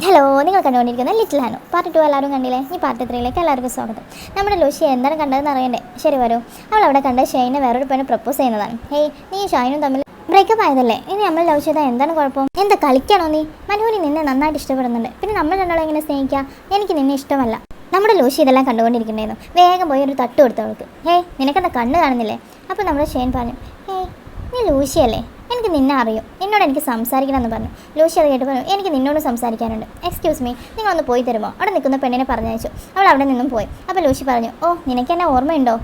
Hello, നിങ്ങൾ കണ്ടുകൊണ്ടിരിക്കുന്ന little ഹാനു part 2 എല്ലാവരും കണ്ടില്ലേ? ഈ പാർട്ട് 3ലേക്ക് എല്ലാവർക്കും സ്വാഗതം. നമ്മുടെ ലൂസി എന്താണ് കണ്ടതെന്ന് അറിയണ്ടേ? ശരി, വരൂ. അവൾ അവിടെ കണ്ട് ഷൈനെ വേറൊരു പെണ്ണ് പ്രപ്പോസ് ചെയ്യുന്നതാണ്. ഹേയ്, നീ ഷൈനും തമ്മിൽ ബ്രേക്കപ്പ് ആയതല്ലേ? ഇനി നമ്മൾ ലവ് ചെയ്താൽ എന്താണ് കുഴപ്പം? എന്താ കളിക്കാണോ നീ? മനുവിന് നിന്നെ നന്നായിട്ട് ഇഷ്ടപ്പെടുന്നുണ്ട്. പിന്നെ നമ്മൾ രണ്ടാളെ എങ്ങനെ സ്നേഹിക്കുക? എനിക്ക് നിന്നെ ഇഷ്ടമല്ല. നമ്മുടെ ലൂസി ഇതെല്ലാം കണ്ടുകൊണ്ടിരിക്കണ്ടായിരുന്നു. വേഗം പോയി ഒരു തട്ട് കൊടുത്തു അവൾക്ക്. ഹേയ്, നിനക്കെന്താ കണ്ണ് കാണുന്നില്ലേ? അപ്പോൾ നമ്മുടെ ഷൈൻ പറഞ്ഞു, ഹേയ്, നീ ലൂസിയല്ലേ? എനിക്ക് നിന്നെ അറിയും, നിന്നോട് എനിക്ക് സംസാരിക്കണമെന്ന് പറഞ്ഞു. ലൂസി അത് കേട്ട് പറഞ്ഞു, എനിക്ക് നിന്നോട് സംസാരിക്കാനുണ്ട്. എക്സ്ക്യൂസ് മീ, നിങ്ങളൊന്ന് പോയി തരുമോ? അവിടെ നിൽക്കുന്ന പെണ്ണിനെ പറഞ്ഞയച്ചു. അവൾ അവിടെ നിന്നും പോയി. അപ്പോൾ ലൂസി പറഞ്ഞു, ഓ, നിനക്ക് എന്നെ ഓർമ്മയുണ്ടോ?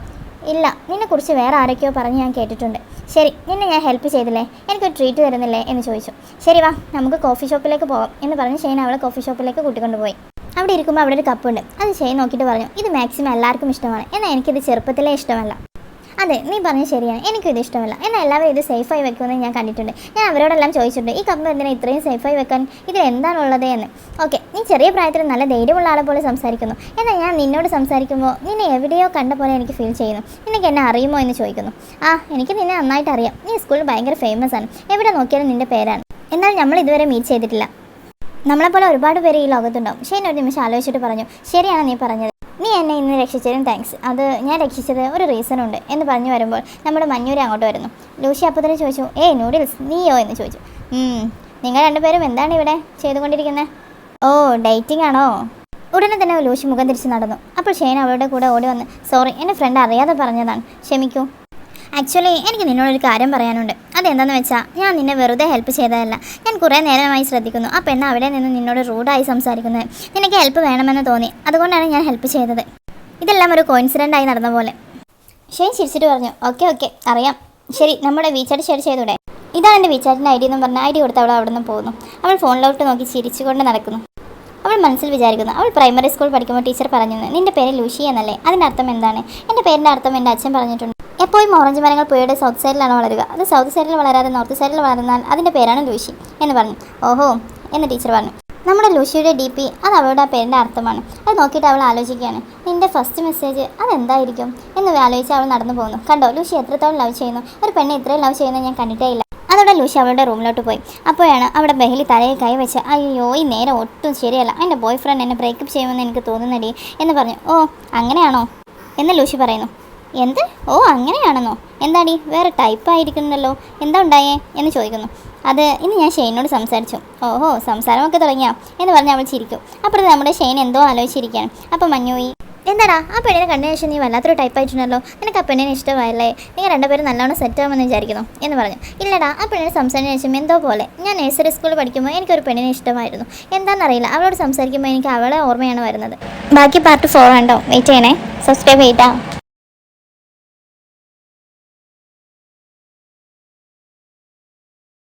ഇല്ല, നിന്നെക്കുറിച്ച് വേറെ ആരൊക്കെയോ പറഞ്ഞ് ഞാൻ കേട്ടിട്ടുണ്ട്. ശരി, നിന്നെ ഞാൻ ഹെൽപ്പ് ചെയ്തില്ലേ? എനിക്കൊരു ട്രീറ്റ് തരുന്നില്ലേ എന്ന് ചോദിച്ചു. ശരി, വാ, നമുക്ക് കോഫി ഷോപ്പിലേക്ക് പോകാം എന്ന് പറഞ്ഞ് ഷെയ്ൻ അവളെ കോഫി ഷോപ്പിലേക്ക് കൂട്ടിക്കൊണ്ടുപോയി. അവിടെ ഇരിക്കുമ്പോൾ അവിടെ ഒരു കപ്പുണ്ട്. അത് ഷെയ്ൻ നോക്കിയിട്ട് പറഞ്ഞു, ഇത് മാക്സിമം എല്ലാവർക്കും ഇഷ്ടമാണ്, എന്നാൽ എനിക്കിത് ചെറുപ്പത്തിലേ ഇഷ്ടമല്ല. അതെ, നീ പറഞ്ഞത് ശരിയാണ്, എനിക്കും ഇത് ഇഷ്ടമല്ല. എന്നാൽ എല്ലാവരും ഇത് സേഫായി വെക്കുമെന്ന് ഞാൻ കണ്ടിട്ടുണ്ട്. ഞാൻ അവരോടെല്ലാം ചോദിച്ചിട്ടുണ്ട്, ഈ കപ്പ് എന്തിനാണ് ഇത്രയും സേഫായി വെക്കാൻ, ഇതിൽ എന്താണുള്ളത് എന്ന്. ഓക്കെ, നീ ചെറിയ പ്രായത്തിൽ നല്ല ധൈര്യമുള്ള ആളെ പോലെ സംസാരിക്കുന്നു. എന്നാൽ ഞാൻ നിന്നോട് സംസാരിക്കുമ്പോൾ നിന്നെ എവിടെയോ കണ്ട പോലെ എനിക്ക് ഫീൽ ചെയ്യുന്നു. നിനക്ക് എന്നെ അറിയുമോ എന്ന് ചോദിക്കുന്നു. ആ, എനിക്ക് നിന്നെ നന്നായിട്ട് അറിയാം. നീ സ്കൂളിൽ ഭയങ്കര ഫേമസ് ആണ്, എവിടെ നോക്കിയാലും നിൻ്റെ പേരാണ്. എന്നാൽ നമ്മൾ ഇതുവരെ മീറ്റ് ചെയ്തിട്ടില്ല. നമ്മളെപ്പോലെ ഒരുപാട് പേര് ഈ ലോകത്തുണ്ടാവും. ഷെയ്ൻ ഒരു നിമിഷം ആലോചിച്ചിട്ട് പറഞ്ഞു, ശരിയാണ് നീ പറഞ്ഞത്. നീ എന്നെ ഇന്ന് രക്ഷിച്ചതിനും താങ്ക്സ്. അത് ഞാൻ രക്ഷിച്ചത് ഒരു റീസണുണ്ട് എന്ന് പറഞ്ഞു വരുമ്പോൾ നമ്മുടെ മഞ്ഞൂര് അങ്ങോട്ട് വരുന്നു. ലൂസി അപ്പോൾ തന്നെ ചോദിച്ചു, ഏയ് നൂഡിൽസ്, നീയോ എന്ന് ചോദിച്ചു. നിങ്ങൾ രണ്ടുപേരും എന്താണ് ഇവിടെ ചെയ്തുകൊണ്ടിരിക്കുന്നത്? ഓ, ഡേറ്റിംഗ് ആണോ? ഉടനെ തന്നെ ലൂസി മുഖം തിരിച്ച് നടന്നു. അപ്പോൾ ഷെയ്ൻ അവളുടെ കൂടെ ഓടി വന്ന്, സോറി, എൻ്റെ ഫ്രണ്ട് അറിയാതെ പറഞ്ഞതാണ്, ക്ഷമിക്കൂ. ആക്ച്വലി എനിക്ക് നിന്നോടൊരു കാര്യം പറയാനുണ്ട്. അതെന്താണെന്ന് വെച്ചാൽ, ഞാൻ നിന്നെ വെറുതെ ഹെൽപ്പ് ചെയ്തതല്ല. ഞാൻ കുറേ നേരമായി ശ്രദ്ധിക്കുന്നു ആ പെണ്ണ് അവിടെ നിന്ന് നിന്നോട് റൂഡായി സംസാരിക്കുന്നത്. നിനക്ക് ഹെൽപ്പ് വേണമെന്ന് തോന്നി, അതുകൊണ്ടാണ് ഞാൻ ഹെൽപ്പ് ചെയ്തത്. ഇതെല്ലാം ഒരു കോയിൻസിഡൻ്റായി നടന്ന പോലെ. ഷെയ്ൻ ചിരിച്ചിട്ട് പറഞ്ഞു, ഓക്കെ ഓക്കെ, അറിയാം. ശരി, നമ്മുടെ വീച്ചാറ്റ് ഷെയർ ചെയ്തൂടെ? ഇതാണ് എൻ്റെ വീച്ചാറ്റിൻ്റെ ഐ ഡി എന്നും പറഞ്ഞ് ഐ ഡി കൊടുത്ത് അവൾ അവിടെ നിന്ന് പോകുന്നു. അവൾ ഫോണിലോട്ട് നോക്കി ചിരിച്ചുകൊണ്ട് നടക്കുന്നു. അവൾ മനസ്സിൽ വിചാരിക്കുന്നു, അവൾ പ്രൈമറി സ്കൂൾ പഠിക്കുമ്പോൾ ടീച്ചർ പറഞ്ഞിരുന്നു, നിൻ്റെ പേര് ലൂഷി എന്നല്ലേ? അതിൻ്റെ അർത്ഥം എന്താണ്? എൻ്റെ പേരിൻ്റെ അർത്ഥം എൻ്റെ അച്ഛൻ പറഞ്ഞിട്ടുണ്ട്. എപ്പോഴും ഓറഞ്ച് മരങ്ങൾ പുഴയുടെ സൗത്ത് സൈഡിലാണ് വളരുക. അത് സൗത്ത് സൈഡിൽ വളരാതെ നോർത്ത് സൈഡിൽ വളർന്നാൽ അതിൻ്റെ പേരാണ് ലൂഷി എന്ന് പറഞ്ഞു. ഓഹോ എന്ന് ടീച്ചർ പറഞ്ഞു. നമ്മുടെ ലൂഷിയുടെ DP അത് അവളുടെ ആ പേരിൻ്റെ അർത്ഥമാണ്. അത് നോക്കിയിട്ട് അവൾ ആലോചിക്കുകയാണ്, നിൻ്റെ ഫസ്റ്റ് മെസ്സേജ് അതെന്തായിരിക്കും എന്ന് ആലോചിച്ച് അവൾ നടന്നു പോകുന്നു. കണ്ടോ, ലൂഷി എത്രത്തോളം ലവ് ചെയ്യുന്നു. ഒരു പെണ്ണെ ഇത്രയും ലവ് ചെയ്യുന്നത് ഞാൻ കണ്ടിട്ടേ ഇല്ല. അതോടെ ലൂഷി അവളുടെ റൂമിലോട്ട് പോയി. അപ്പോഴാണ് അവിടെ ബെഹലി തലയിൽ കൈവച്ച്, അയ്യോ ഈ നേരം ഒട്ടും ശരിയല്ല, എൻ്റെ ബോയ് ഫ്രണ്ട് എന്നെ ബ്രേക്കപ്പ് ചെയ്യുമെന്ന് എനിക്ക് തോന്നുന്നടി എന്ന് പറഞ്ഞു. ഓ അങ്ങനെയാണോ എന്ന് ലൂഷി പറയുന്നു. എന്ത്? ഓ അങ്ങനെയാണെന്നോ? എന്താടി വേറെ ടൈപ്പായിരിക്കുന്നല്ലോ, എന്താ ഉണ്ടായേ എന്ന് ചോദിക്കുന്നു. അത് ഇന്ന് ഞാൻ ഷെയ്നോട് സംസാരിച്ചു. ഓഹോ, സംസാരമൊക്കെ തുടങ്ങിയാ എന്ന് പറഞ്ഞ് അവൾ ചിരിക്കും. അപ്പോഴത്തെ നമ്മുടെ ഷെയ്ൻ എന്തോ ആലോചിച്ചിരിക്കുകയാണ്. അപ്പോൾ മഞ്ഞുയി, എന്താടാ ആ പെണ്ണിനെ കണ്ട ശേഷം നീ വല്ലാത്തൊരു ടൈപ്പായിട്ടുണ്ടല്ലോ, നിനക്ക് ആ പെണ്ണിനെ ഇഷ്ടമായല്ലേ? നിങ്ങൾ രണ്ടുപേരും നല്ലോണം സെറ്റ് ആവുമെന്ന് വിചാരിക്കുന്നു എന്ന് പറഞ്ഞു. ഇല്ലടാ, ആ പെണ്ണിനെ സംസാരിച്ച ശേഷം എന്തോ പോലെ. ഞാൻ നഴ്സറി സ്കൂളിൽ പഠിക്കുമ്പോൾ എനിക്കൊരു പെണ്ണിനെ ഇഷ്ടമായിരുന്നു. എന്താണെന്നറിയില്ല, അവളോട് സംസാരിക്കുമ്പോൾ എനിക്ക് അവളെ ഓർമ്മയാണ് വരുന്നത്. ബാക്കി പാർട്ട് 4 ഉണ്ടോ? വെയിറ്റ് ചെയ്യണേ, സബ്സ്ക്രൈബ് ചെയ്യട്ടാ.